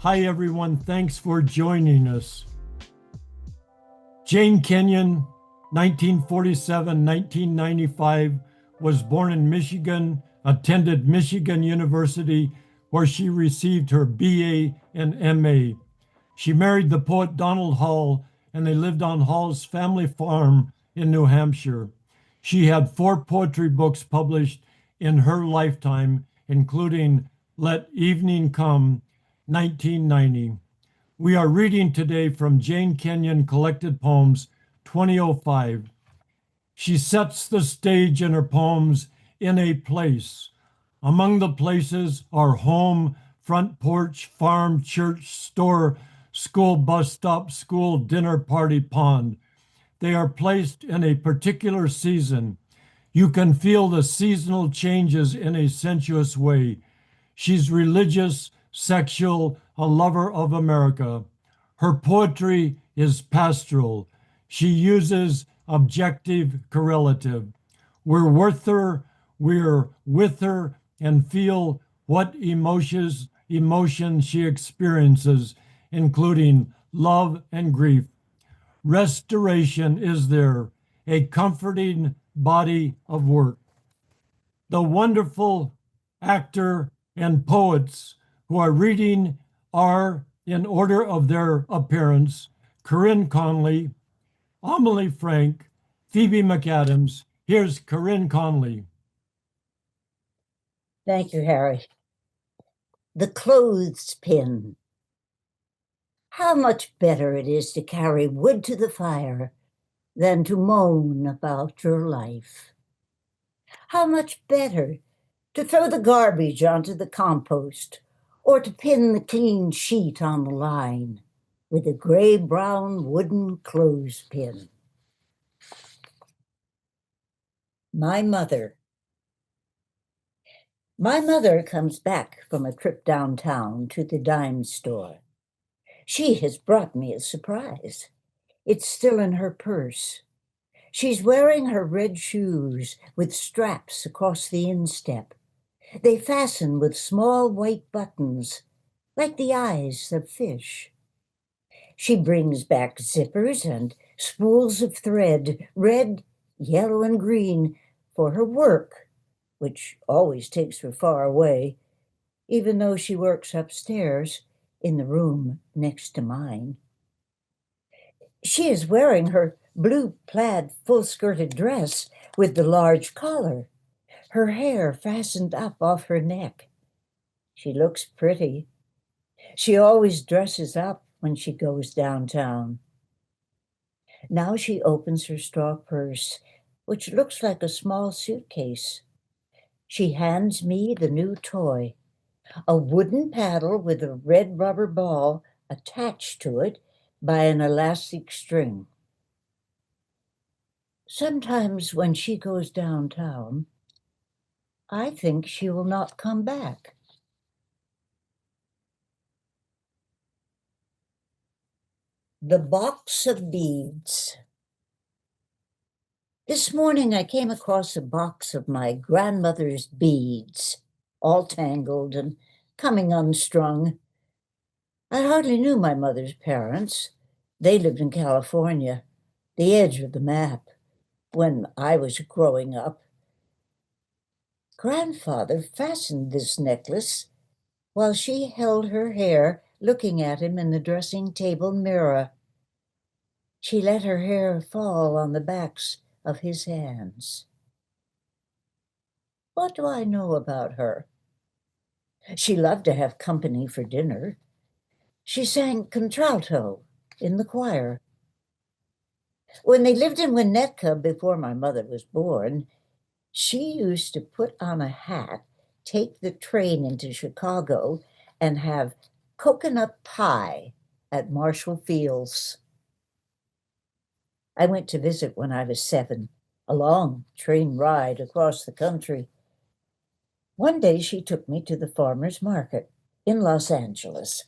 Hi, everyone. Thanks for joining us. Jane Kenyon, 1947-1995, was born in Michigan, attended Michigan University, where she received her BA and MA. She married the poet Donald Hall, and they lived on Hall's family farm in New Hampshire. She had 4 poetry books published in her lifetime, including Let Evening Come, 1990. We are reading today from Jane Kenyon Collected Poems, 2005. She sets the stage in her poems in a place. Among the places are home, front porch, farm, church, store, school, bus stop, school, dinner party, pond. They are placed in a particular season. You can feel the seasonal changes in a sensuous way. She's religious, sexual, a lover of America. Her poetry is pastoral. She uses objective correlative. We're with her, and feel what emotion she experiences, including love and grief. Restoration is there, a comforting body of work. The wonderful actor and poets who are reading are, in order of their appearance, Corinne Conley, Amélie Frank, Phoebe MacAdams. Here's Corinne Conley. Thank you, Harry. The clothespin. How much better it is to carry wood to the fire than to moan about your life. How much better to throw the garbage onto the compost or to pin the clean sheet on the line with a gray-brown wooden clothespin. My mother. My mother comes back from a trip downtown to the dime store. She has brought me a surprise. It's still in her purse. She's wearing her red shoes with straps across the instep. They fasten with small white buttons, like the eyes of fish. She brings back zippers and spools of thread, red, yellow, and green, for her work, which always takes her far away, even though she works upstairs in the room next to mine. She is wearing her blue plaid full-skirted dress with the large collar, her hair fastened up off her neck. She looks pretty. She always dresses up when she goes downtown. Now she opens her straw purse, which looks like a small suitcase. She hands me the new toy, a wooden paddle with a red rubber ball attached to it by an elastic string. Sometimes when she goes downtown, I think she will not come back. The box of beads. This morning I came across a box of my grandmother's beads, all tangled and coming unstrung. I hardly knew my mother's parents. They lived in California, the edge of the map, when I was growing up. Grandfather fastened this necklace while she held her hair looking at him in the dressing table mirror. She let her hair fall on the backs of his hands. What do I know about her? She loved to have company for dinner. She sang contralto in the choir. When they lived in Winnetka before my mother was born, she used to put on a hat, take the train into Chicago, and have coconut pie at Marshall Field's. I went to visit when I was 7, a long train ride across the country. One day she took me to the farmer's market in Los Angeles.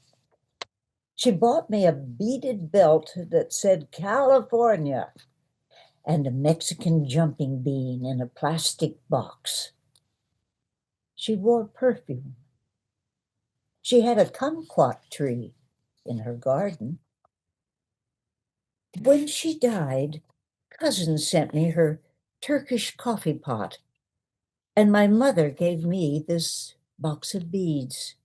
She bought me a beaded belt that said California and a Mexican jumping bean in a plastic box. She wore perfume. She had a kumquat tree in her garden. When she died, cousin sent me her Turkish coffee pot, and my mother gave me this box of beads.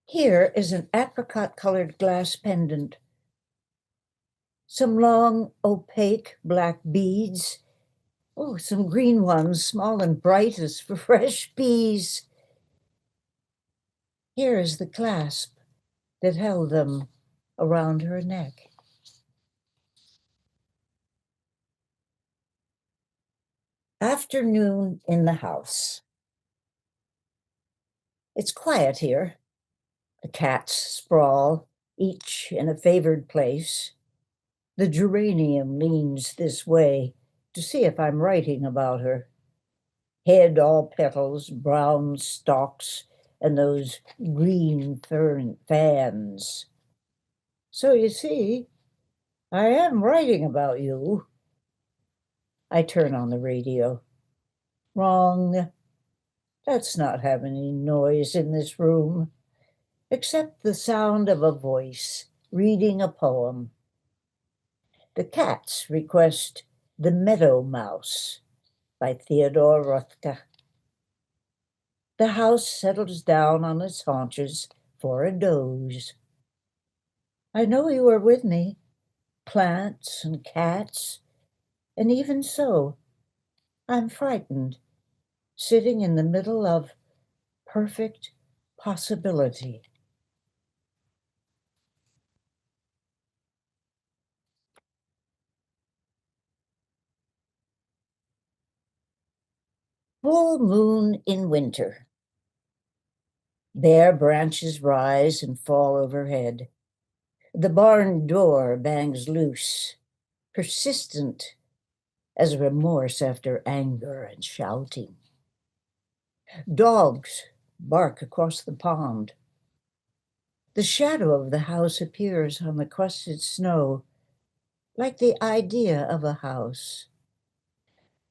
Here is an apricot-colored glass pendant, some long, opaque black beads. Oh, some green ones, small and bright as fresh peas. Here is the clasp that held them around her neck. Afternoon in the house. It's quiet here. The cats sprawl, each in a favored place. The geranium leans this way to see if I'm writing about her. Head all petals, brown stalks, and those green fern fans. So you see, I am writing about you. I turn on the radio. Wrong. Let's not have any noise in this room, except the sound of a voice reading a poem. The cats request The Meadow Mouse by Theodore Rothko. The house settles down on its haunches for a doze. I know you are with me, plants and cats, and even so, I'm frightened, sitting in the middle of perfect possibility. Full moon in winter. Bare branches rise and fall overhead. The barn door bangs loose, persistent as remorse after anger and shouting. Dogs bark across the pond. The shadow of the house appears on the crusted snow, like the idea of a house.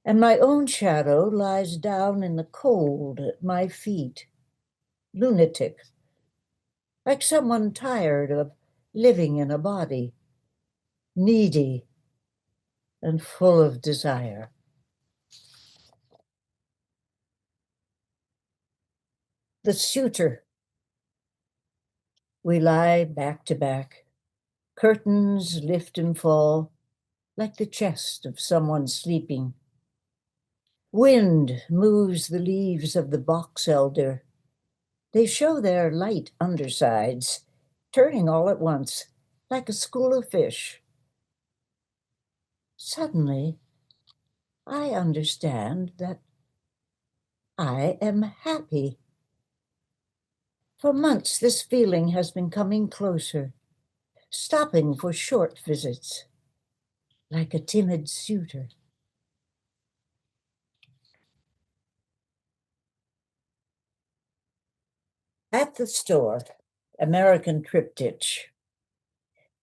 And my own shadow lies down in the cold at my feet, lunatic, like someone tired of living in a body, needy and full of desire. The suitor. We lie back to back. Curtains lift and fall like the chest of someone sleeping. Wind moves the leaves of the box elder. They show their light undersides, turning all at once like a school of fish. Suddenly, I understand that I am happy. For months, this feeling has been coming closer, stopping for short visits, like a timid suitor. At the store, American triptych.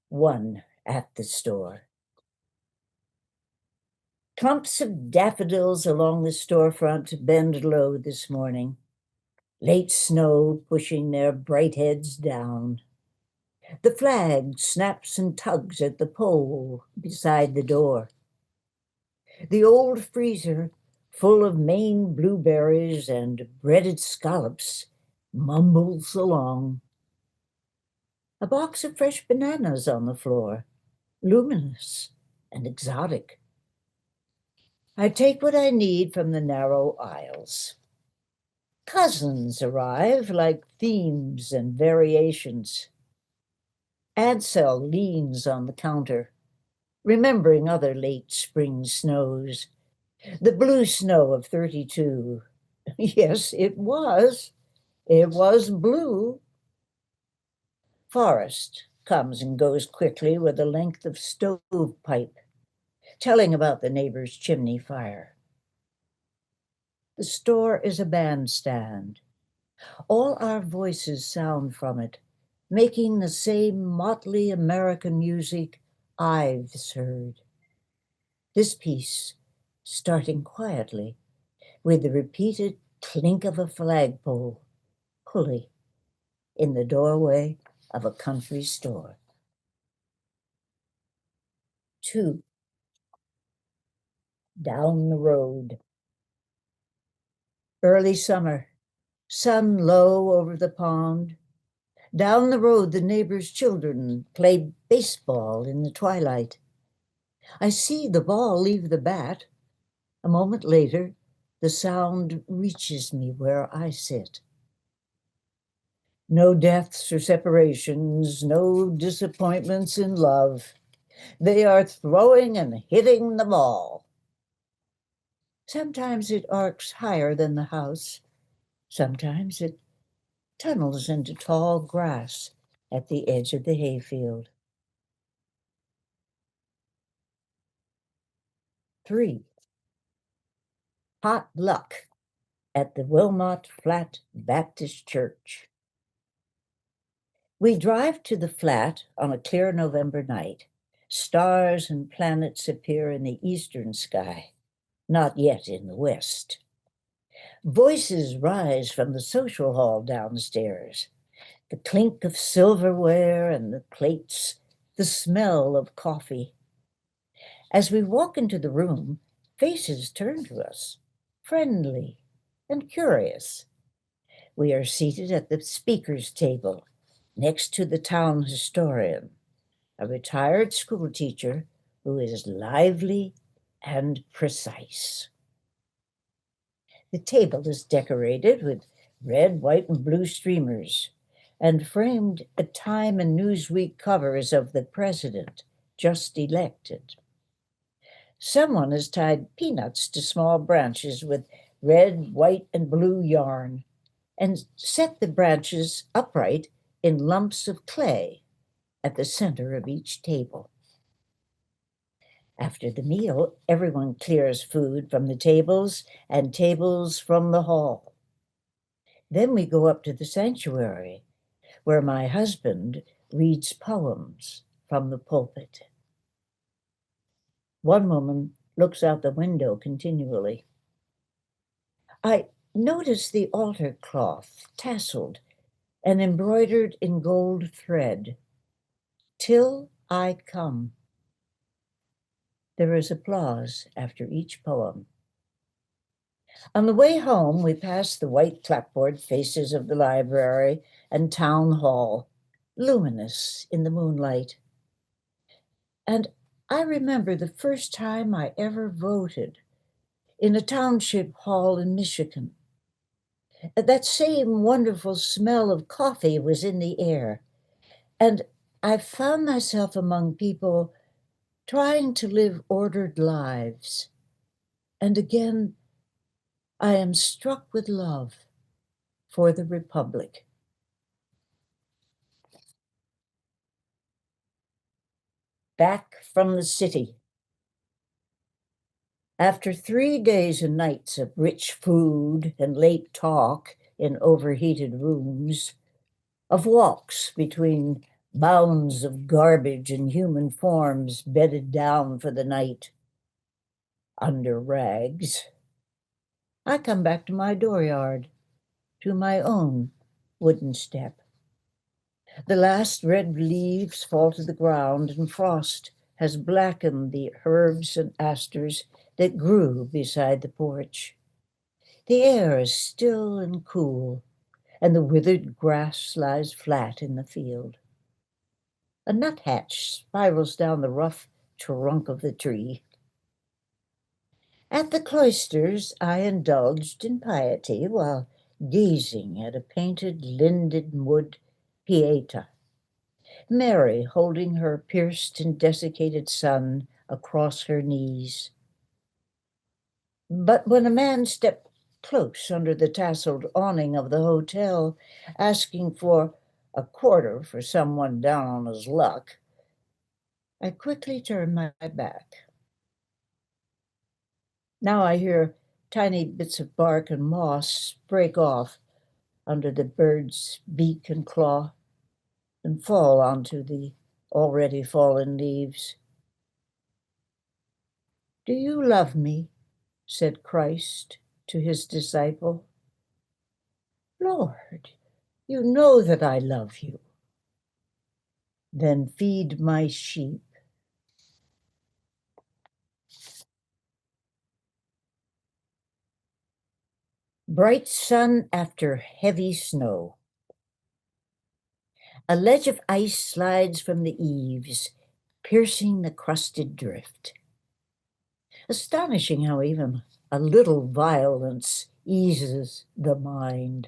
One at the store. Clumps of daffodils along the storefront bend low this morning, late snow pushing their bright heads down. The flag snaps and tugs at the pole beside the door. The old freezer, full of Maine blueberries and breaded scallops, mumbles along. A box of fresh bananas on the floor, luminous and exotic. I take what I need from the narrow aisles. Cousins arrive like themes and variations. Ansel leans on the counter, remembering other late spring snows. The blue snow of 32. Yes, it was. It was blue. Forrest comes and goes quickly with a length of stovepipe, telling about the neighbor's chimney fire. The store is a bandstand. All our voices sound from it, making the same motley American music I've heard. This piece, starting quietly, with the repeated clink of a flagpole, pulley, in the doorway of a country store. 2. Down the road. Early summer, sun low over the pond. Down the road, the neighbors' children play baseball in the twilight. I see the ball leave the bat. A moment later, the sound reaches me where I sit. No deaths or separations, no disappointments in love. They are throwing and hitting the ball. Sometimes it arcs higher than the house. Sometimes it tunnels into tall grass at the edge of the hayfield. 3. Hot luck at the Wilmot Flat Baptist Church. We drive to the flat on a clear November night. Stars and planets appear in the eastern sky, not yet in the west. Voices rise from the social hall downstairs. The clink of silverware and the plates, the smell of coffee. As we walk into the room, faces turn to us, friendly and curious. We are seated at the speaker's table, next to the town historian, a retired school teacher who is lively and precise. The table is decorated with red, white, and blue streamers and framed at Time and Newsweek covers of the president just elected. Someone has tied peanuts to small branches with red, white, and blue yarn and set the branches upright in lumps of clay at the center of each table. After the meal, everyone clears food from the tables and tables from the hall. Then we go up to the sanctuary, where my husband reads poems from the pulpit. One woman looks out the window continually. I notice the altar cloth tasseled and embroidered in gold thread. Till I come. There is applause after each poem. On the way home, we pass the white clapboard faces of the library and town hall, luminous in the moonlight. And I remember the first time I ever voted in a township hall in Michigan. That same wonderful smell of coffee was in the air, and I found myself among people trying to live ordered lives. And again, I am struck with love for the Republic. Back from the city. After 3 days and nights of rich food and late talk in overheated rooms, of walks between mounds of garbage and human forms bedded down for the night under rags, I come back to my dooryard, to my own wooden step. The last red leaves fall to the ground, and frost has blackened the herbs and asters that grew beside the porch. The air is still and cool, and the withered grass lies flat in the field. A nuthatch spirals down the rough trunk of the tree. At the cloisters, I indulged in piety while gazing at a painted linden wood pieta. Mary holding her pierced and desiccated son across her knees. But when a man stepped close under the tasseled awning of the hotel, asking for a quarter for someone down on his luck, I quickly turned my back. Now I hear tiny bits of bark and moss break off under the bird's beak and claw and fall onto the already fallen leaves. "Do you love me?" said Christ to his disciple. "Lord, You know that I love you. Then feed my sheep. Bright sun after heavy snow. A ledge of ice slides from the eaves, piercing the crusted drift. Astonishing how even a little violence eases the mind.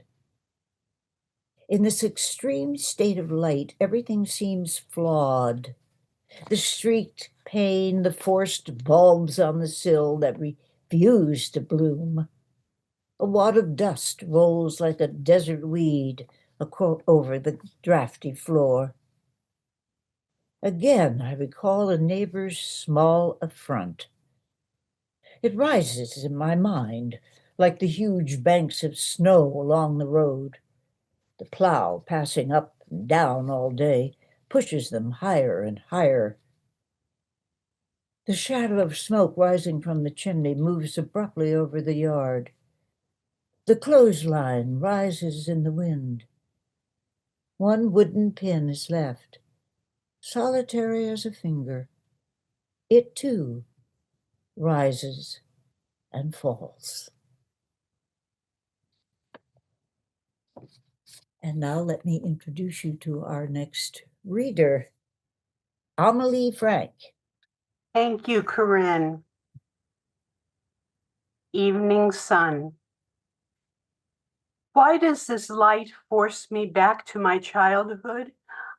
In this extreme state of light, everything seems flawed. The streaked pane, the forced bulbs on the sill that refuse to bloom. A wad of dust rolls like a desert weed over the drafty floor. Again, I recall a neighbor's small affront. It rises in my mind like the huge banks of snow along the road. The plow, passing up and down all day, pushes them higher and higher. The shadow of smoke rising from the chimney moves abruptly over the yard. The clothesline rises in the wind. One wooden pin is left, solitary as a finger. It too rises and falls. And now let me introduce you to our next reader, Amélie Frank. Thank you, Corinne. Evening sun. Why does this light force me back to my childhood?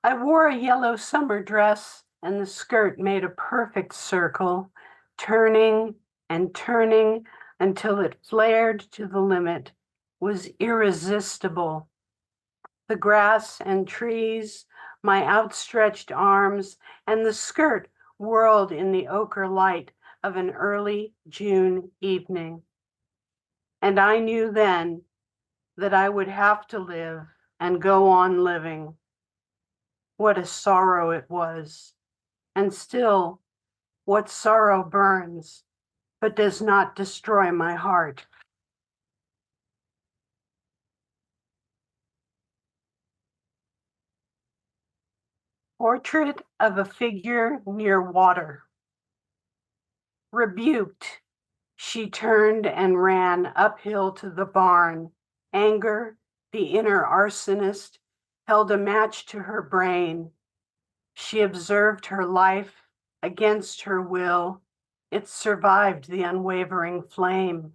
I wore a yellow summer dress and the skirt made a perfect circle, turning and turning until it flared to the limit, was irresistible. The grass and trees, my outstretched arms, and the skirt whirled in the ochre light of an early June evening. And I knew then that I would have to live and go on living. What a sorrow it was. And still, what sorrow burns, but does not destroy my heart. Portrait of a figure near water. Rebuked, she turned and ran uphill to the barn. Anger, the inner arsonist, held a match to her brain. She observed her life against her will. It survived the unwavering flame.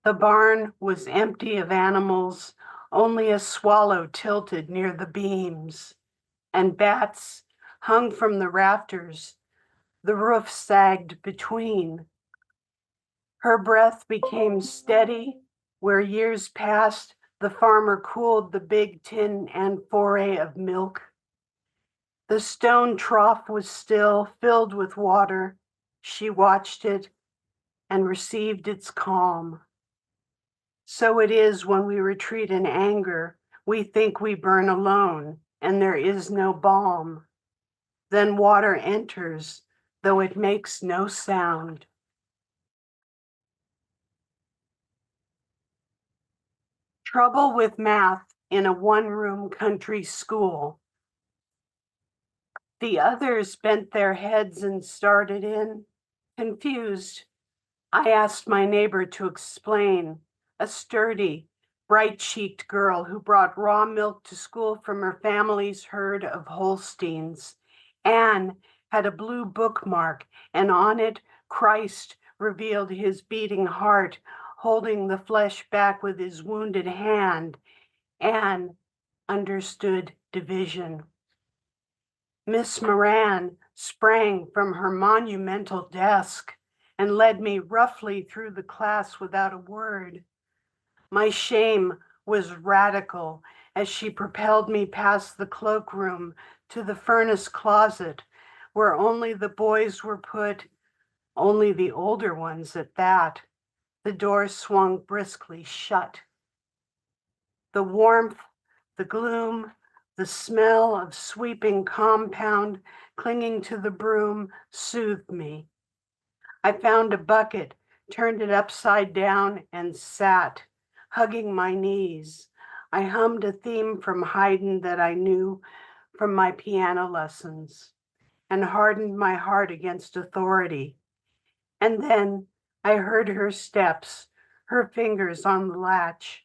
The barn was empty of animals, only a swallow tilted near the beams, and bats hung from the rafters. The roof sagged between. Her breath became steady. Where years passed, the farmer cooled the big tin amphorae of milk. The stone trough was still, filled with water. She watched it and received its calm. So it is when we retreat in anger, we think we burn alone and there is no balm. Then water enters, though it makes no sound. Trouble with math in a one-room country school. The others bent their heads and started in. Confused, I asked my neighbor to explain. A sturdy, bright-cheeked girl who brought raw milk to school from her family's herd of Holsteins. Anne had a blue bookmark, and on it, Christ revealed his beating heart, holding the flesh back with his wounded hand. Anne understood division. Miss Marijane sprang from her monumental desk and led me roughly through the class without a word. My shame was radical as she propelled me past the cloakroom to the furnace closet, where only the boys were put, only the older ones at that. The door swung briskly shut. The warmth, the gloom, the smell of sweeping compound clinging to the broom soothed me. I found a bucket, turned it upside down, and sat, hugging my knees. I hummed a theme from Haydn that I knew from my piano lessons and hardened my heart against authority. And then I heard her steps, her fingers on the latch.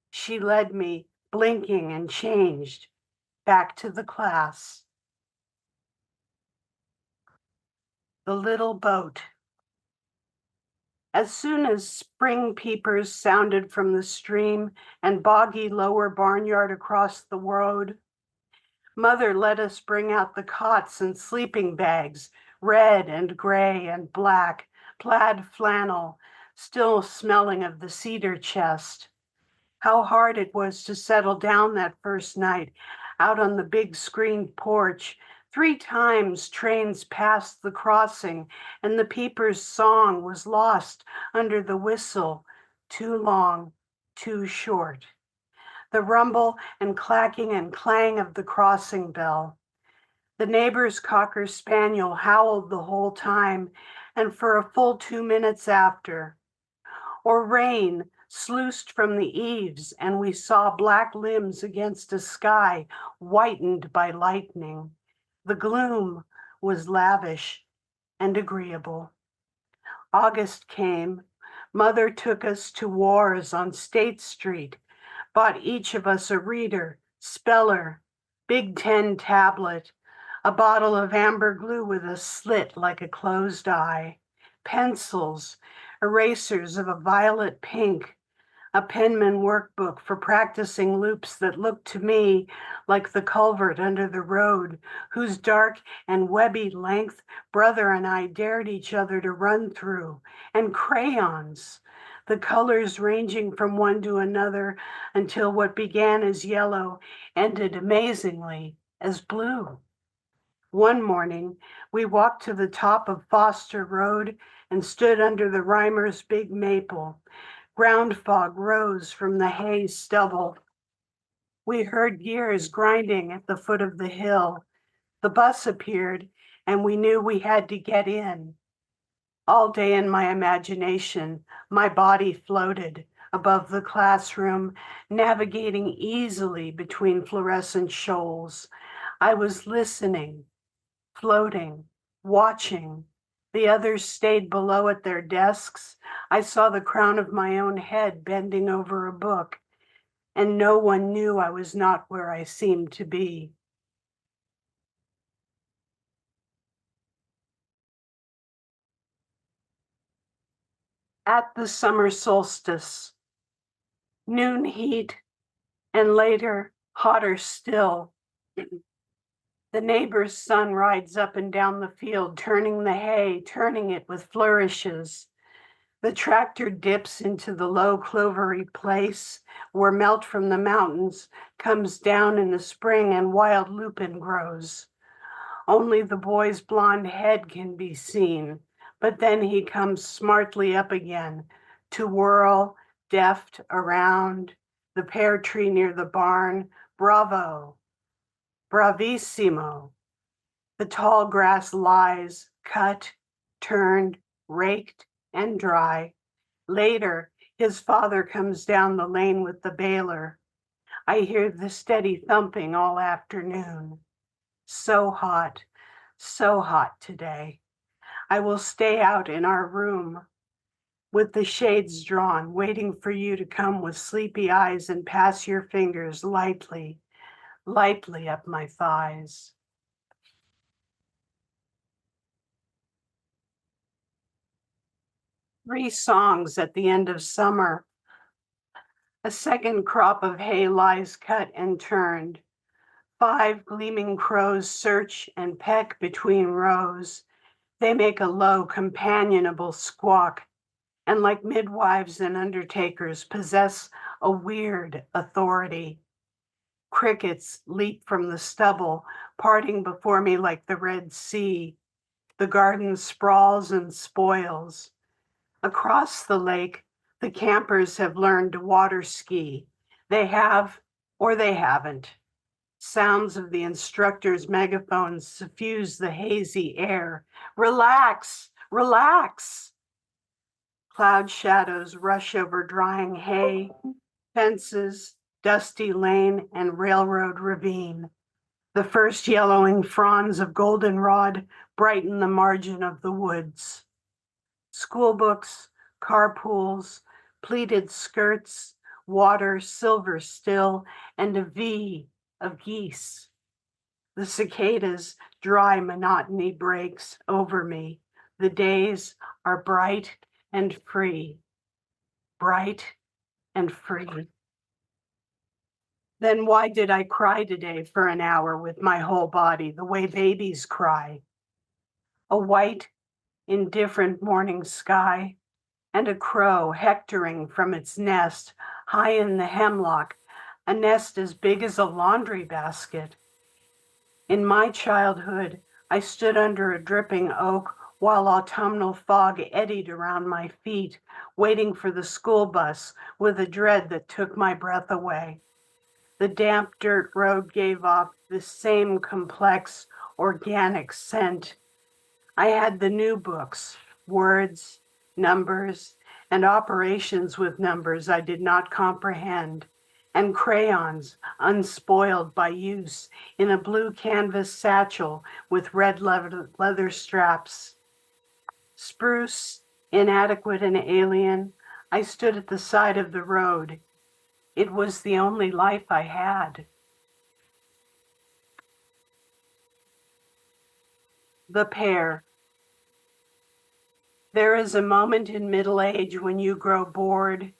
She led me, blinking, and changed back to the class. The little boat. As soon as spring peepers sounded from the stream and boggy lower barnyard across the road, Mother let us bring out the cots and sleeping bags, red and gray and black, plaid flannel, still smelling of the cedar chest. How hard it was to settle down that first night out on the big screened porch. 3 times trains passed the crossing and the peeper's song was lost under the whistle, too long, too short. The rumble and clacking and clang of the crossing bell. The neighbor's cocker spaniel howled the whole time and for a full 2 minutes after. Or rain sluiced from the eaves and we saw black limbs against a sky whitened by lightning. The gloom was lavish and agreeable. August came. Mother took us to Wars on State Street, bought each of us a reader, speller, Big Ten tablet, a bottle of amber glue with a slit like a closed eye, pencils, erasers of a violet pink, a penman workbook for practicing loops that looked to me like the culvert under the road, whose dark and webby length brother and I dared each other to run through, and crayons, the colors ranging from one to another until what began as yellow ended amazingly as blue. One morning, we walked to the top of Foster Road and stood under the Reimer's big maple. Ground fog rose from the hay stubble. We heard gears grinding at the foot of the hill. The bus appeared, and we knew we had to get in. All day in my imagination, my body floated above the classroom, navigating easily between fluorescent shoals. I was listening, floating, watching. The others stayed below at their desks. I saw the crown of my own head bending over a book, and no one knew I was not where I seemed to be. At the summer solstice, noon heat, and later, hotter still. The neighbor's son rides up and down the field, turning the hay, turning it with flourishes. The tractor dips into the low clovery place where melt from the mountains comes down in the spring and wild lupin grows. Only the boy's blonde head can be seen, but then he comes smartly up again to whirl deft around the pear tree near the barn. Bravo, bravissimo. The tall grass lies, cut, turned, raked, and dry. Later, his father comes down the lane with the baler. I hear the steady thumping all afternoon. So hot today. I will stay out in our room with the shades drawn, waiting for you to come with sleepy eyes and pass your fingers lightly up my thighs. Three songs at the end of summer. A second crop of hay lies cut and turned. 5 gleaming crows search and peck between rows. They make a low, companionable squawk, and like midwives and undertakers, possess a weird authority. Crickets leap from the stubble, parting before me like the Red Sea. The garden sprawls and spoils. Across the lake, the campers have learned to water ski. They have, or they haven't. Sounds of the instructor's megaphones suffuse the hazy air. Relax, relax. Cloud shadows rush over drying hay, fences, dusty lane, and railroad ravine. The first yellowing fronds of goldenrod brighten the margin of the woods. School books, carpools, pleated skirts, water silver still, and a V of geese. The cicadas' dry monotony breaks over me. The days are bright and free. Bright and free. Then why did I cry today for an hour with my whole body, the way babies cry? A white, indifferent morning sky, and a crow hectoring from its nest high in the hemlock, a nest as big as a laundry basket. In my childhood, I stood under a dripping oak while autumnal fog eddied around my feet, waiting for the school bus with a dread that took my breath away. The damp dirt road gave off the same complex, organic scent. I had the new books, words, numbers, and operations with numbers I did not comprehend, and crayons unspoiled by use in a blue canvas satchel with red leather straps. Spruce, inadequate and alien, I stood at the side of the road. It was the only life I had. The pair. There is a moment in middle age when you grow bored,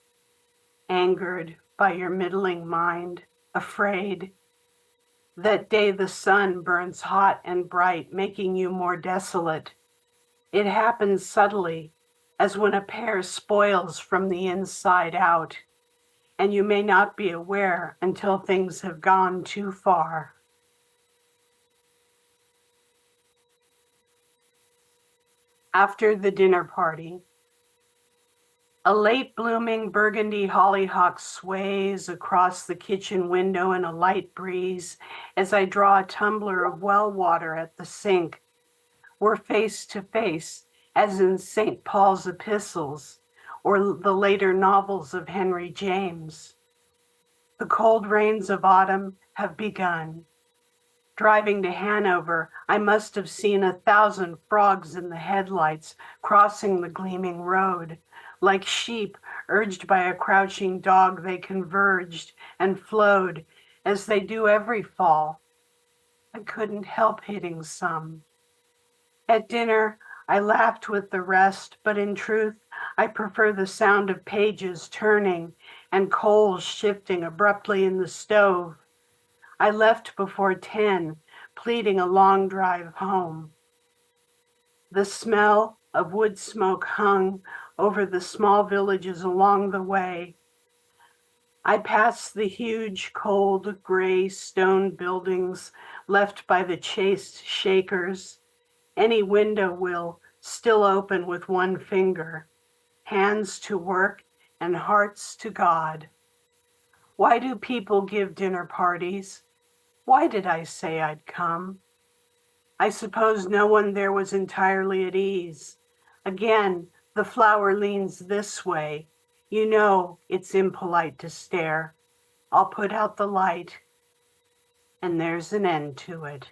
angered by your middling mind, afraid. That day the sun burns hot and bright, making you more desolate. It happens subtly, as when a pear spoils from the inside out, and you may not be aware until things have gone too far. After the dinner party, a late blooming burgundy hollyhock sways across the kitchen window in a light breeze as I draw a tumbler of well water at the sink. We're face to face, as in St. Paul's epistles or the later novels of Henry James. The cold rains of autumn have begun. Driving to Hanover, I must have seen 1,000 frogs in the headlights crossing the gleaming road. Like sheep urged by a crouching dog, they converged and flowed as they do every fall. I couldn't help hitting some. At dinner, I laughed with the rest, but in truth, I prefer the sound of pages turning and coals shifting abruptly in the stove. I left before 10, pleading a long drive home. The smell of wood smoke hung over the small villages along the way. I passed the huge, cold, gray stone buildings left by the chased Shakers. Any window will still open with one finger, hands to work and hearts to God. Why do people give dinner parties? Why did I say I'd come? I suppose no one there was entirely at ease. Again, the flower leans this way. You know it's impolite to stare. I'll put out the light, and there's an end to it.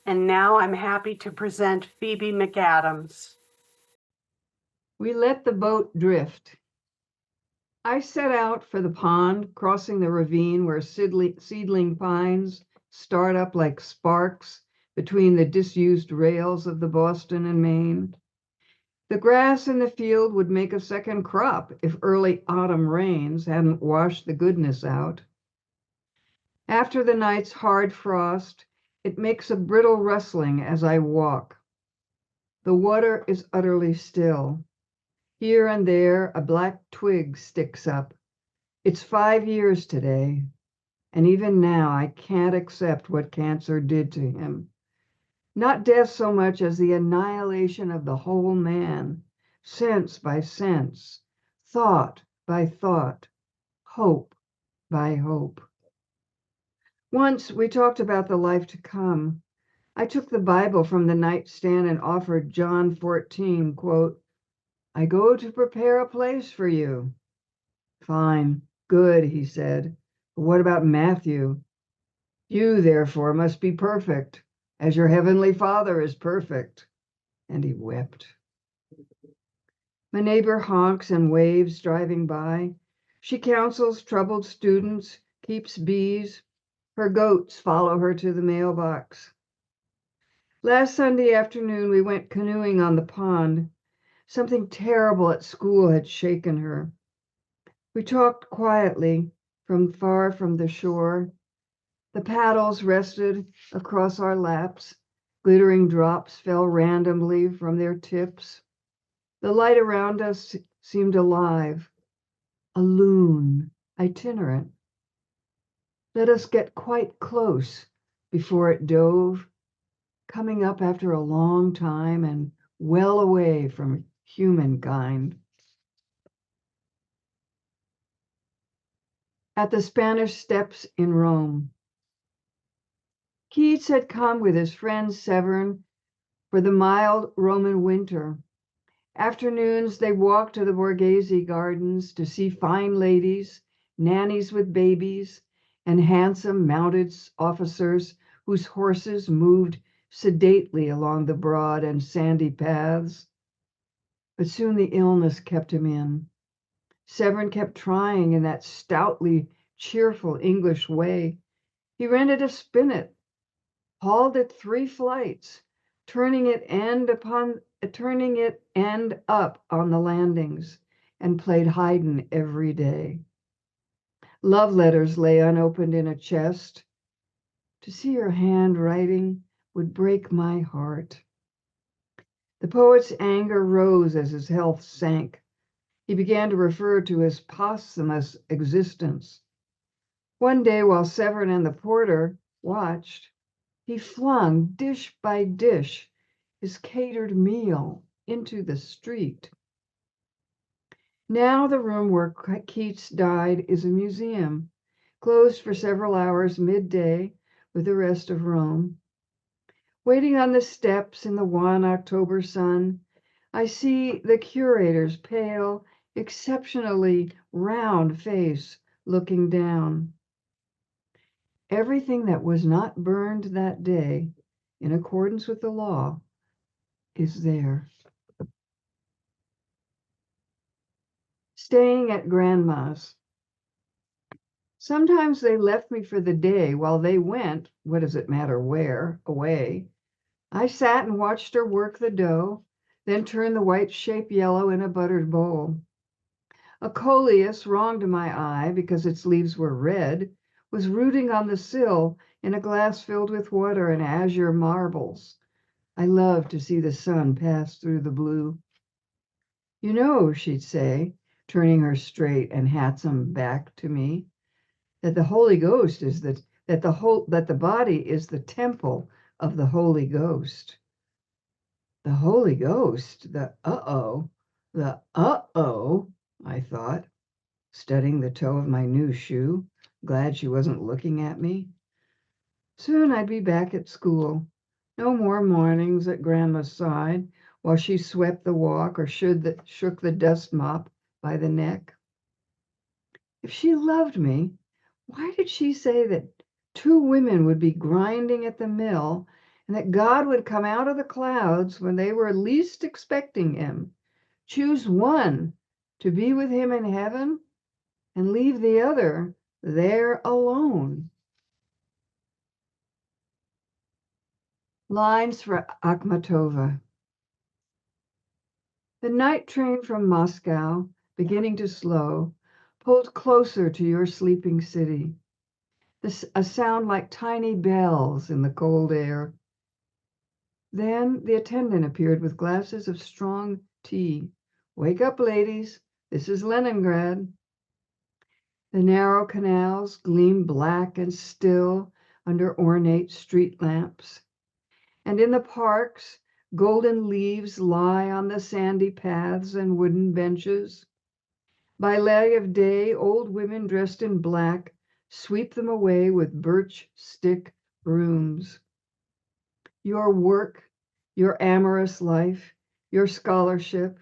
And now I'm happy to present Phoebe MacAdams. We let the boat drift. I set out for the pond, crossing the ravine where seedling pines start up like sparks between the disused rails of the Boston and Maine. The grass in the field would make a second crop if early autumn rains hadn't washed the goodness out. After the night's hard frost, it makes a brittle rustling as I walk. The water is utterly still. Here and there, a black twig sticks up. It's 5 years today, and even now I can't accept what cancer did to him. Not death so much as the annihilation of the whole man, sense by sense, thought by thought, hope by hope. Once we talked about the life to come. I took the Bible from the nightstand and offered John 14, quote, I go to prepare a place for you. Fine, good, he said. But what about Matthew? You, therefore, must be perfect, as your heavenly Father is perfect. And he wept. My neighbor honks and waves driving by. She counsels troubled students, keeps bees. Her goats follow her to the mailbox. Last Sunday afternoon, we went canoeing on the pond. Something terrible at school had shaken her. We talked quietly from far from the shore. The paddles rested across our laps. Glittering drops fell randomly from their tips. The light around us seemed alive, a loon, itinerant. Let us get quite close before it dove, coming up after a long time and well away from humankind. At the Spanish Steps in Rome. Keats had come with his friend Severn for the mild Roman winter. Afternoons, they walked to the Borghese gardens to see fine ladies, nannies with babies, and handsome mounted officers whose horses moved sedately along the broad and sandy paths. But soon the illness kept him in. Severn kept trying in that stoutly cheerful English way. He rented a spinet, hauled it 3 flights, turning it end up on the landings, and played Haydn every day. Love letters lay unopened in a chest. To see your handwriting would break my heart. The poet's anger rose as his health sank. He began to refer to his posthumous existence. One day, while Severn and the porter watched, he flung dish by dish his catered meal into the street. Now the room where Keats died is a museum, closed for several hours midday with the rest of Rome. Waiting on the steps in the wan October sun, I see the curator's pale, exceptionally round face looking down. Everything that was not burned that day, in accordance with the law, is there. Staying at Grandma's. Sometimes they left me for the day while they went, what does it matter where, away. I sat and watched her work the dough, then turn the white shape yellow in a buttered bowl. A coleus, wrong to my eye because its leaves were red, was rooting on the sill in a glass filled with water and azure marbles. I loved to see the sun pass through the blue. You know, she'd say, turning her straight and handsome back to me, that the Holy Ghost is that the body is the temple of the Holy Ghost. The Holy Ghost, the I thought, studying the toe of my new shoe, glad she wasn't looking at me. Soon I'd be back at school. No more mornings at Grandma's side while she swept the walk or shook the dust mop by the neck. If she loved me, why did she say that 2 women would be grinding at the mill and that God would come out of the clouds when they were least expecting him, choose one to be with him in heaven, and leave the other there alone? Lines for Akhmatova. The night train from Moscow, beginning to slow, pulled closer to your sleeping city. A sound like tiny bells in the cold air. Then the attendant appeared with glasses of strong tea. Wake up, ladies. This is Leningrad. The narrow canals gleam black and still under ornate street lamps. And in the parks, golden leaves lie on the sandy paths and wooden benches. By light of day, old women dressed in black sweep them away with birch stick brooms. Your work, your amorous life, your scholarship,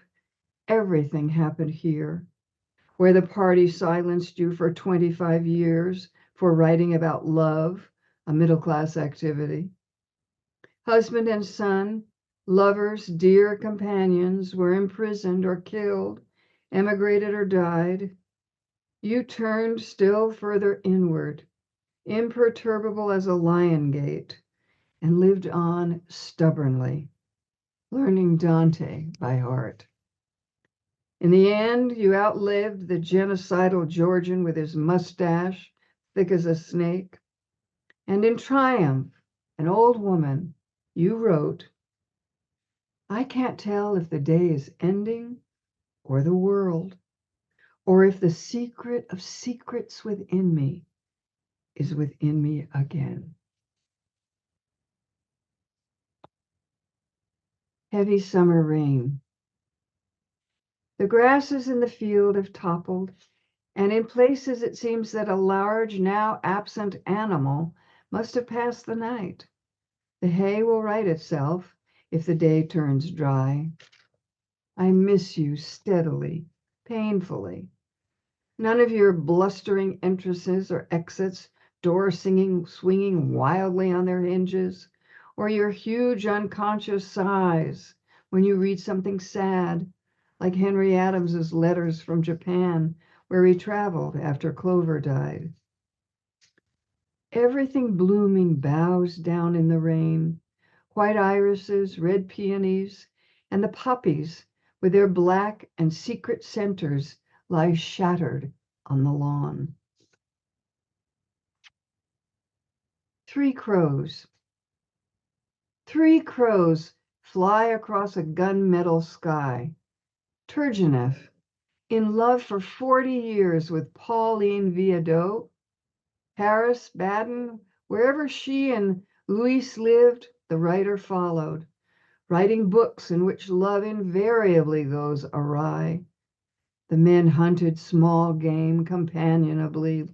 everything happened here, where the party silenced you for 25 years for writing about love, a middle-class activity. Husband and son, lovers, dear companions were imprisoned or killed, emigrated or died. You turned still further inward, imperturbable as a lion gate, and lived on stubbornly, learning Dante by heart. In the end, you outlived the genocidal Georgian with his mustache thick as a snake. And in triumph, an old woman, you wrote, I can't tell if the day is ending or the world, or if the secret of secrets within me is within me again. Heavy summer rain. The grasses in the field have toppled, and in places it seems that a large, now absent animal must have passed the night. The hay will right itself if the day turns dry. I miss you steadily, painfully. None of your blustering entrances or exits, doors swinging wildly on their hinges, or your huge unconscious sighs when you read something sad, like Henry Adams's letters from Japan, where he traveled after Clover died. Everything blooming bows down in the rain, white irises, red peonies, and the poppies with their black and secret centers lie shattered on the lawn. Three crows. Three crows fly across a gunmetal sky. Turgenev, in love for 40 years with Pauline Viardot, Paris, Baden, wherever she and Louis lived, the writer followed, writing books in which love invariably goes awry. The men hunted small game companionably.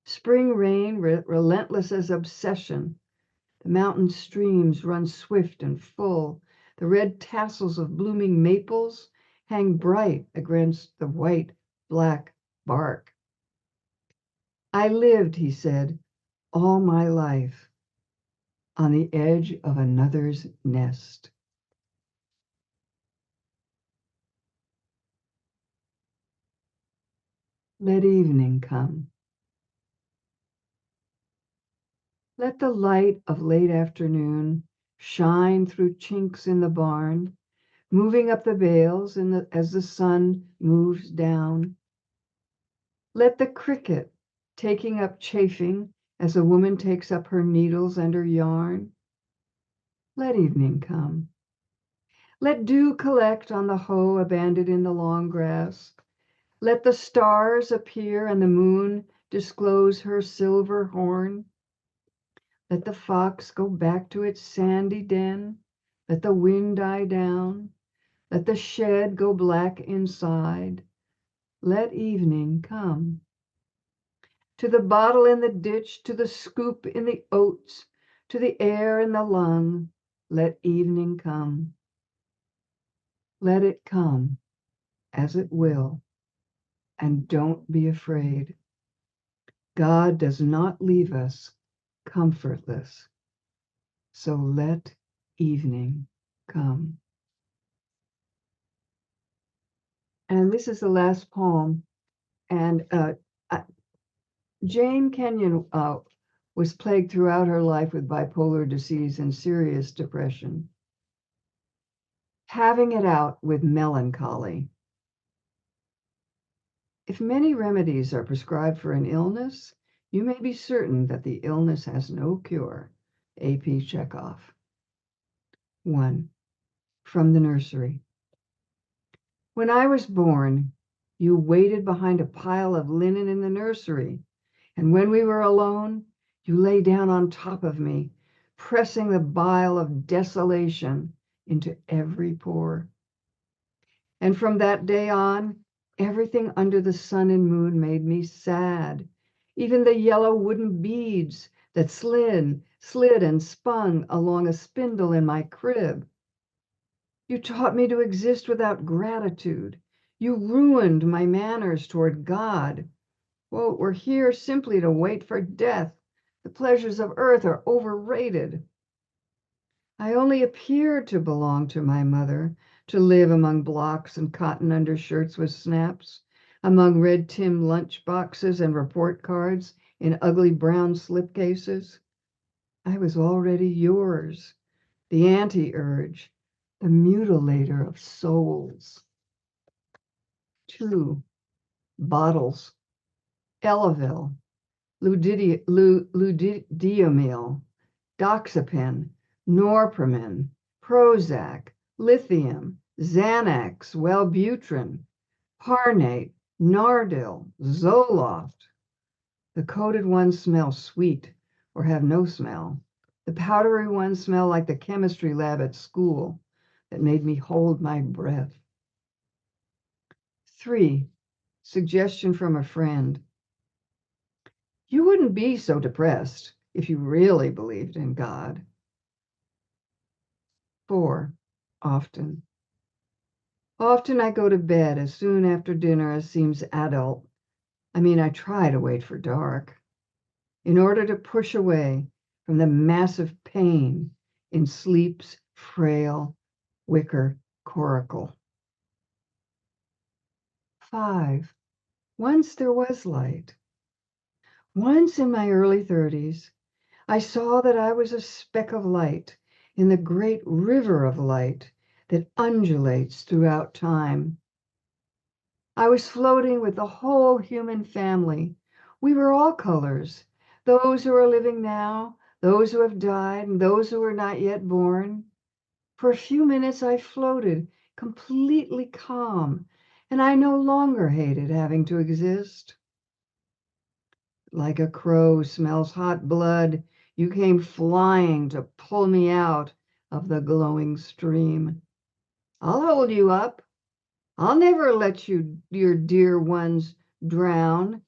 Spring rain, relentless as obsession. The mountain streams run swift and full. The red tassels of blooming maples hang bright against the white, black bark. I lived, he said, all my life on the edge of another's nest. Let evening come. Let the light of late afternoon shine through chinks in the barn, moving up the bales as the sun moves down. Let the cricket taking up chafing as a woman takes up her needles and her yarn. Let evening come. Let dew collect on the hoe abandoned in the long grass. Let the stars appear and the moon disclose her silver horn. Let the fox go back to its sandy den. Let the wind die down. Let the shed go black inside. Let evening come. To the bottle in the ditch, to the scoop in the oats, to the air in the lung, let evening come. Let it come as it will, and don't be afraid. God does not leave us comfortless. So let evening come. And this is the last poem. And Jane Kenyon was plagued throughout her life with bipolar disease and serious depression. Having it out with melancholy. If many remedies are prescribed for an illness, you may be certain that the illness has no cure. A.P. Chekhov. 1. From the nursery. When I was born, you waited behind a pile of linen in the nursery, and when we were alone, you lay down on top of me, pressing the bile of desolation into every pore. And from that day on, everything under the sun and moon made me sad, even the yellow wooden beads that slid and spun along a spindle in my crib. You taught me to exist without gratitude. You ruined my manners toward God. Well, we're here simply to wait for death. The pleasures of earth are overrated. I only appeared to belong to my mother, to live among blocks and cotton undershirts with snaps, among red tin lunch boxes and report cards in ugly brown slipcases. I was already yours, the anti-urge, the mutilator of souls. 2. Bottles. Elavil, ludidiamil, doxepin, norpramin, Prozac, lithium, Xanax, Wellbutrin, Parnate, Nardil, Zoloft. The coated ones smell sweet or have no smell. The powdery ones smell like the chemistry lab at school that made me hold my breath. 3. Suggestion from a friend. You wouldn't be so depressed if you really believed in God. 4. Often. Often I go to bed as soon after dinner as seems adult. I try to wait for dark in order to push away from the massive pain in sleep's frail wicker coracle. 5. Once there was light. Once in my early 30s, I saw that I was a speck of light in the great river of light that undulates throughout time. I was floating with the whole human family. We were all colors, those who are living now, those who have died, and those who are not yet born. For a few minutes I floated, completely calm, and I no longer hated having to exist. Like a crow smells hot blood, you came flying to pull me out of the glowing stream. I'll hold you up. I'll never let your dear ones drown.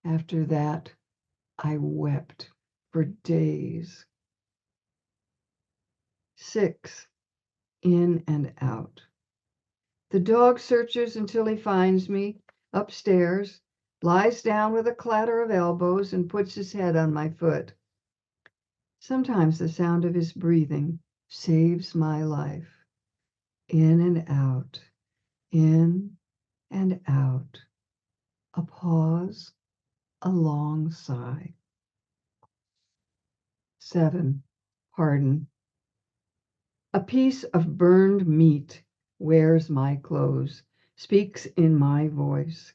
After that, I wept for days. 6. In and out. The dog searches until he finds me upstairs, lies down with a clatter of elbows, and puts his head on my foot. Sometimes the sound of his breathing saves my life. In and out, in and out. A pause, a long sigh. 7. Pardon. A piece of burned meat wears my clothes, speaks in my voice,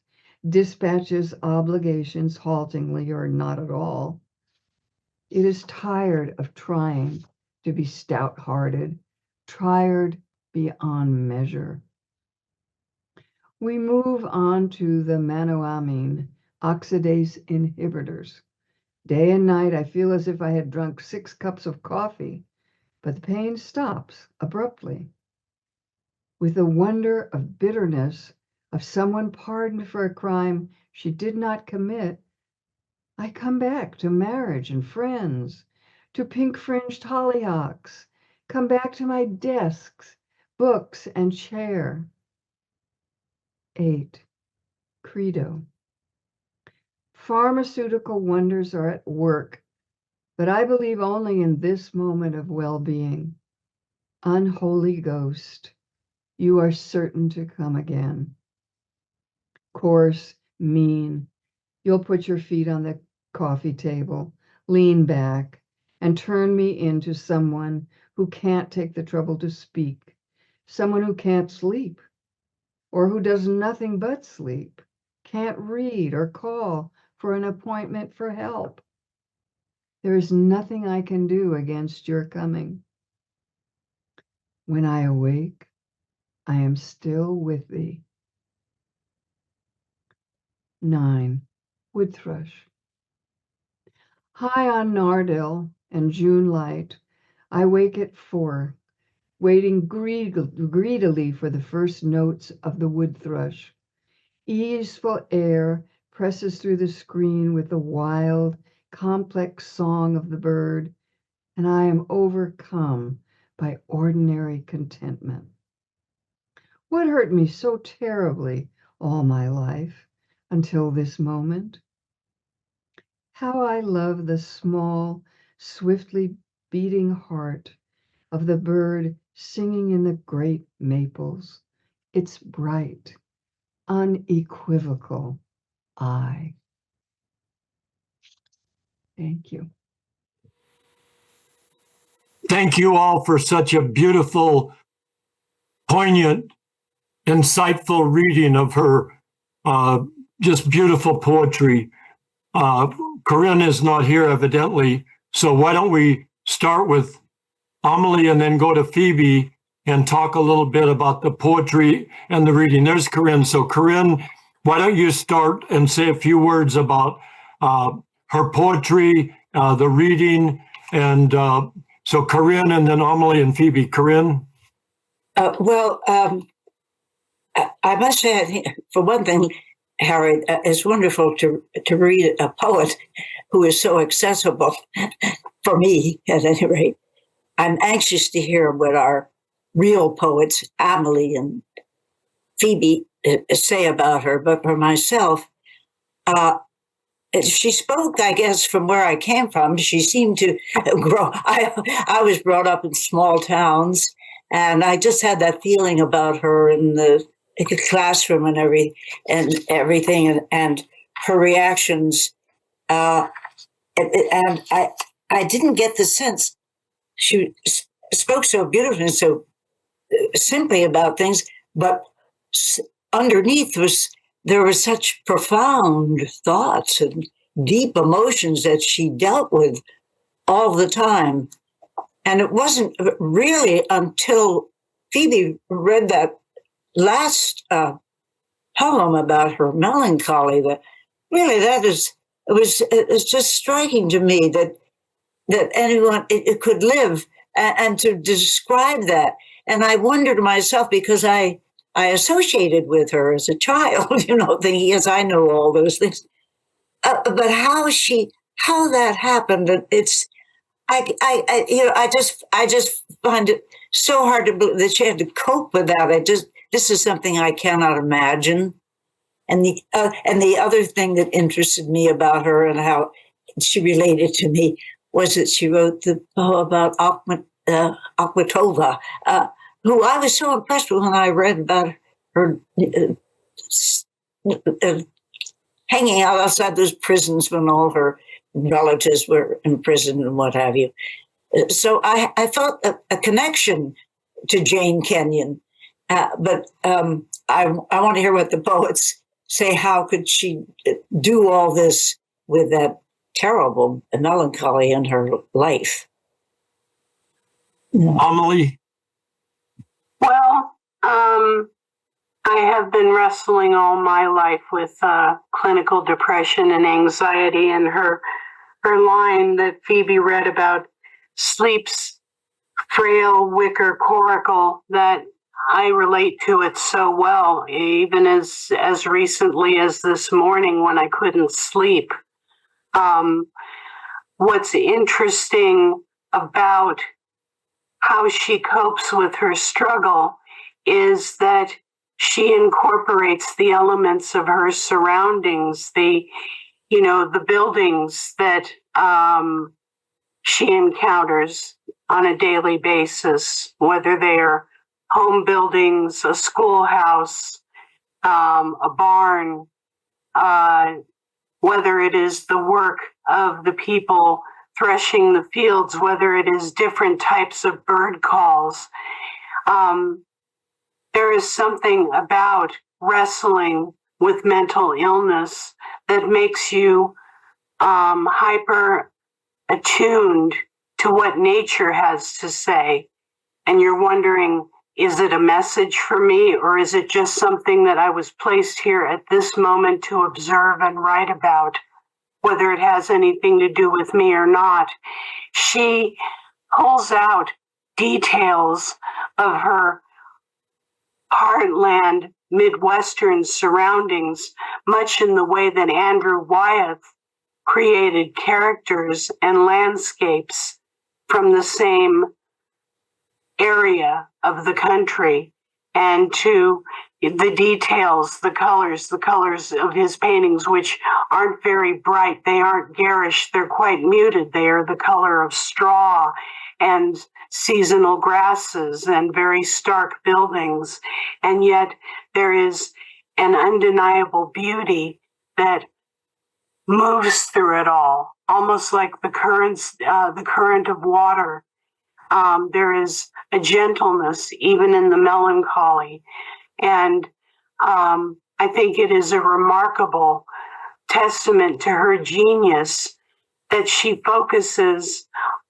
dispatches obligations haltingly or not at all. It is tired of trying to be stout-hearted, tired beyond measure. We move on to the monoamine oxidase inhibitors. Day and night, I feel as if I had drunk 6 cups of coffee, but the pain stops abruptly. With the wonder of bitterness of someone pardoned for a crime she did not commit, I come back to marriage and friends, to pink-fringed hollyhocks, come back to my desks, books, and chair. 8. Credo. Pharmaceutical wonders are at work, but I believe only in this moment of well-being. Unholy ghost, you are certain to come again. Coarse, mean, you'll put your feet on the coffee table, lean back, and turn me into someone who can't take the trouble to speak, someone who can't sleep, or who does nothing but sleep, can't read or call for an appointment for help. There is nothing I can do against your coming. When I awake, I am still with thee. 9. Wood thrush. High on Nardil and June light, I wake at 4, waiting greedily for the first notes of the wood thrush. Easeful air presses through the screen with the wild, complex song of the bird, and I am overcome by ordinary contentment. What hurt me so terribly all my life until this moment? How I love the small, swiftly beating heart of the bird singing in the great maples, its bright, unequivocal eye. Thank you. Thank you all for such a beautiful, poignant, insightful reading of her just beautiful poetry. Corinne is not here, evidently, so why don't we start with Amélie and then go to Phoebe and talk a little bit about the poetry and the reading. There's Corinne. So Corinne, why don't you start and say a few words about her poetry, the reading, and so Corinne and then Amélie and Phoebe. Corinne? I must say, I think, for one thing, Harry, it's wonderful to read a poet who is so accessible, for me at any rate. I'm anxious to hear what our real poets, Amélie and Phoebe, say about her. But for myself, she spoke, I guess, from where I came from. She seemed to grow. I was brought up in small towns, and I just had that feeling about her in the classroom and everything, and her reactions. And I didn't get the sense she spoke so beautifully and so simply about things, but underneath there were such profound thoughts and deep emotions that she dealt with all the time. And it wasn't really until Phoebe read that last poem about her melancholy that really it's just striking to me that anyone it could live and to describe that. And I wondered to myself, because I associated with her as a child, thinking, yes, I know all those things. But how that happened, I just find it so hard to believe that she had to cope with that. This is something I cannot imagine. And the other thing that interested me about her and how she related to me was that she wrote the poem about Akhmatova, who I was so impressed with when I read about her hanging out outside those prisons when all her relatives were in prison and what have you. So I felt a connection to Jane Kenyon, but I want to hear what the poets say. How could she do all this with that terrible melancholy in her life? Amélie? Well, I have been wrestling all my life with clinical depression and anxiety, and her line that Phoebe read about sleep's frail wicker coracle, that I relate to it so well, even as recently as this morning when I couldn't sleep. What's interesting about how she copes with her struggle is that she incorporates the elements of her surroundings, the buildings that she encounters on a daily basis, whether they are home buildings, a schoolhouse, a barn, whether it is the work of the people threshing the fields, whether it is different types of bird calls. There is something about wrestling with mental illness that makes you hyper attuned to what nature has to say. And you're wondering, is it a message for me, or is it just something that I was placed here at this moment to observe and write about, whether it has anything to do with me or not? She pulls out details of her heartland Midwestern surroundings, much in the way that Andrew Wyeth created characters and landscapes from the same area of the country. and to the details, the colors of his paintings, which aren't very bright. They aren't garish. They're quite muted. They are the color of straw and seasonal grasses and very stark buildings. And yet there is an undeniable beauty that moves through it all, almost like the current of water. There is a gentleness even in the melancholy. And I think it is a remarkable testament to her genius that she focuses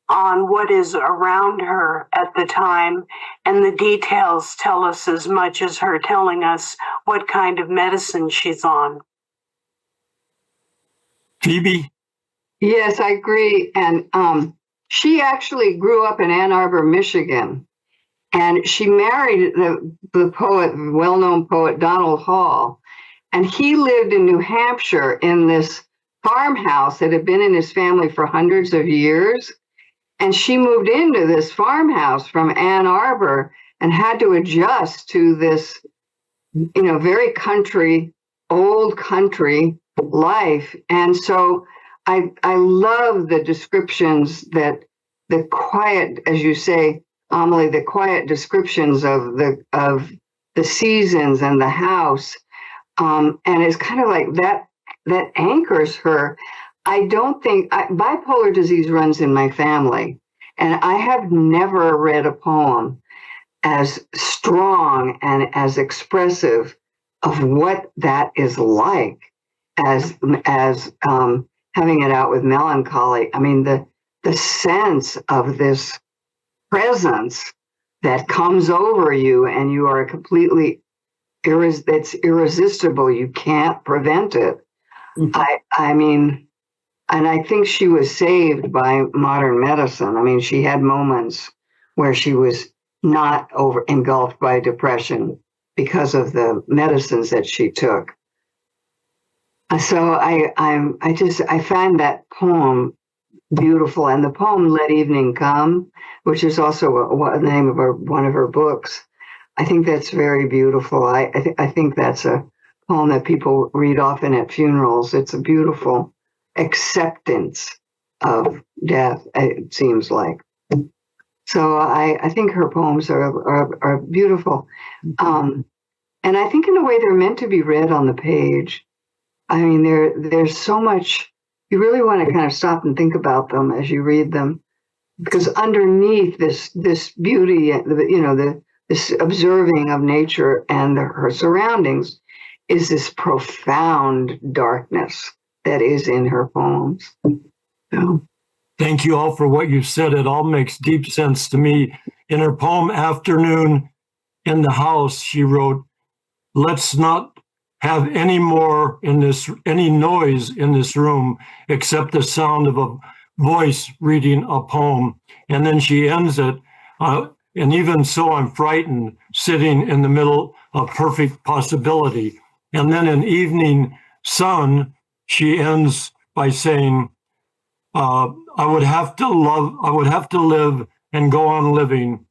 on what is around her at the time, and the details tell us as much as her telling us what kind of medicine she's on. Phoebe? Yes, I agree. And she actually grew up in Ann Arbor, Michigan. And she married the poet, well-known poet, Donald Hall. And he lived in New Hampshire in this farmhouse that had been in his family for hundreds of years. And she moved into this farmhouse from Ann Arbor and had to adjust to this, very old country life. And so I love the descriptions that the quiet, as you say, Amélie, the quiet descriptions of the seasons and the house, and it's kind of like that anchors her. I don't think bipolar disease runs in my family, and I have never read a poem as strong and as expressive of what that is like as having it out with melancholy. I mean, the sense of this presence that comes over you, and you are completely it's irresistible. You can't prevent it. Mm-hmm. I mean, and I think she was saved by modern medicine. I mean, she had moments where she was not engulfed by depression because of the medicines that she took. So I find that poem beautiful, and the poem "Let Evening Come," which is also the name of one of her books, I think that's very beautiful. I think that's a poem that people read often at funerals. It's a beautiful acceptance of death, it seems like. So I think her poems are beautiful, and I think in a way they're meant to be read on the page. I mean, there's so much. You really want to kind of stop and think about them as you read them, because underneath this beauty, this observing of nature and her surroundings, is this profound darkness that is in her poems. So. Thank you all for what you said. It all makes deep sense to me. In her poem "Afternoon in the House," she wrote, "Let's not have any noise in this room except the sound of a voice reading a poem." And then she ends it, "And even so, I'm frightened, sitting in the middle of perfect possibility." And then in "Evening Sun," she ends by saying, I would have to live and go on living.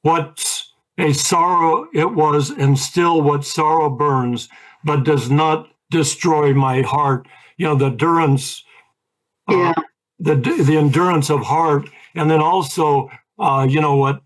What's a sorrow it was, and still what sorrow burns, but does not destroy my heart." The endurance, the endurance of heart. And then also, what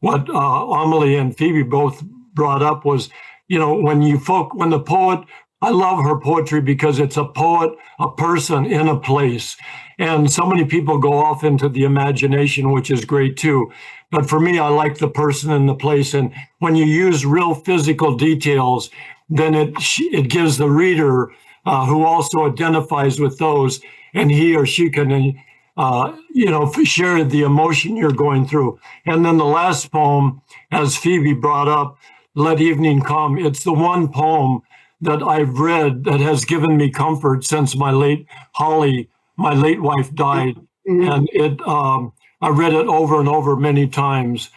Amélie and Phoebe both brought up was, when the poet, I love her poetry because it's a poet, a person in a place. And so many people go off into the imagination, which is great too. But for me, I like the person in the place. And when you use real physical details, then it gives the reader who also identifies with those, and he or she can, share the emotion you're going through. And then the last poem, as Phoebe brought up, "Let Evening Come," it's the one poem that I've read that has given me comfort since my late wife died. Mm-hmm. And I read it over and over many times.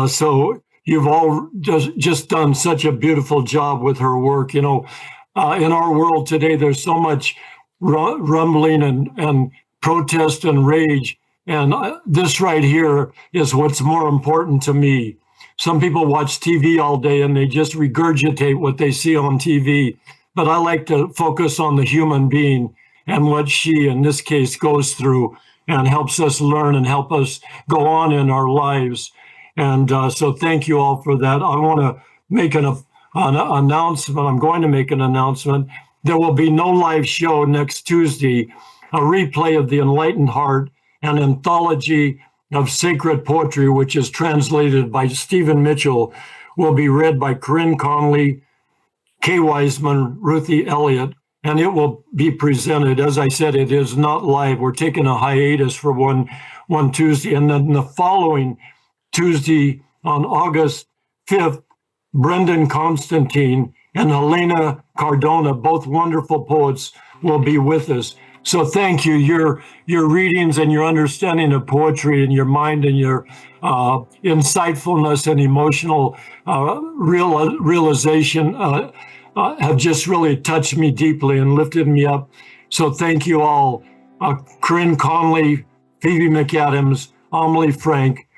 So you've all just done such a beautiful job with her work. In our world today, there's so much rumbling and protest and rage. And this right here is what's more important to me. Some people watch TV all day and they just regurgitate what they see on TV. But I like to focus on the human being and what she, in this case, goes through and helps us learn and help us go on in our lives. And so thank you all for that. I want to make an announcement. I'm going to make an announcement. There will be no live show next Tuesday. A replay of The Enlightened Heart, an anthology of sacred poetry, which is translated by Stephen Mitchell, will be read by Corinne Conley, Kay Wiseman, Ruthie Elliott, and it will be presented. As I said, it is not live. We're taking a hiatus for one Tuesday. And then the following Tuesday on August 5th, Brendan Constantine and Helena Cardona, both wonderful poets, will be with us. So thank you. Your readings and your understanding of poetry and your mind and your insightfulness and emotional realization have just really touched me deeply and lifted me up. So thank you all. Corinne Conley, Phoebe MacAdams, Amélie Frank,